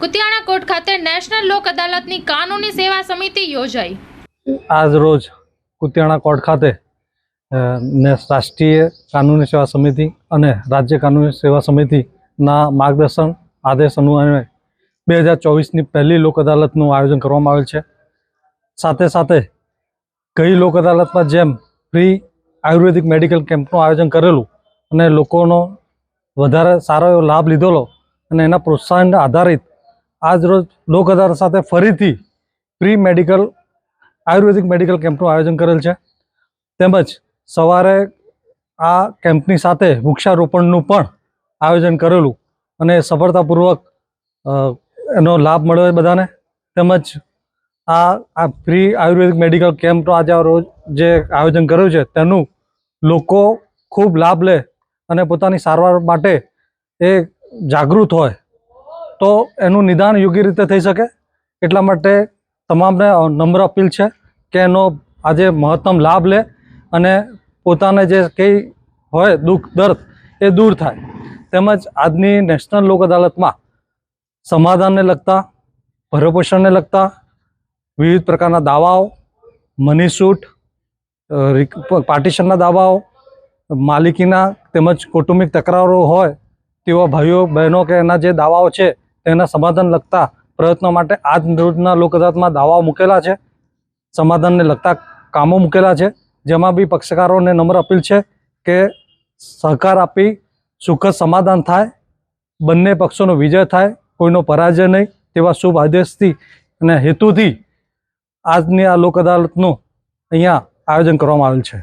Kutiyana court ખાતે national લોક અદાલતની કાનૂની સેવા સમિતિ યોજાઈ। આજ રોજ કુતિયાણા કોર્ટ ખાતે રાષ્ટ્રીય કાનૂની સેવા સમિતિ અને રાજ્ય કાનૂની સેવા સમિતિના માર્ગદર્શન આદેશ અન્વયે 2024ની પહેલી લોક અદાલતનું આયોજન કરવામાં આવેલ છે। સાથે સાથે ગઈ લોક અદાલતમાં જેમ ફ્રી આયુર્વેદિક મેડિકલ કેમ્પનું આયોજન કરેલું અને લોકોનો વધારે સારો એવો લાભ લીધેલો અને એના પ્રોત્સાહનને આધારિત આજ રોજ લોક અદાલત સાથે ફરીથી ફ્રી આયુર્વેદિક મેડિકલ કેમ્પનું આયોજન કરેલ છે। તેમજ સવારે આ કેમ્પની સાથે વૃક્ષારોપણનું પણ આયોજન કરેલું અને સફળતાપૂર્વક એનો લાભ મળ્યો બધાને। તેમજ આ ફ્રી આયુર્વેદિક મેડિકલ કેમ્પનો આજે રોજ જે આયોજન કર્યું છે તેનું લોકો ખૂબ લાભ લે અને પોતાની સારવાર માટે એ જાગૃત હોય તો એનું નિદાન યોગ્ય રીતે થઈ શકે। એટલા માટે તમામને નમ્ર અપીલ છે કે એનો આજે મહત્તમ લાભ લે અને પોતાને જે કંઈ હોય દુઃખ દર્દ એ દૂર થાય। તેમજ આજની નેશનલ લોક અદાલતમાં સમાધાનને લગતા, ભરણપોષણને લગતા વિવિધ પ્રકારના દાવાઓ, મની સૂટ, પાર્ટીશનના દાવાઓ, માલિકીના તેમજ કૌટુંબિક તકરારો હોય તેવા ભાઈઓ બહેનો કે એના જે દાવાઓ છે તેના સમાધાન લગતા પ્રયત્નો માટે આજ રોજના લોક અદાલતમાં દાવાઓ મૂકેલા છે, સમાધાનને લગતા કામો મૂકેલા છે। જેમાં બી પક્ષકારોને નમ્ર અપીલ છે કે સહકાર આપી સુખદ સમાધાન થાય, બંને પક્ષોનો વિજય થાય, કોઈનો પરાજય નહીં તેવા શુભ આદેશથી અને હેતુથી આજની આ લોક અદાલતનું અહીંયા આયોજન કરવામાં આવેલ છે।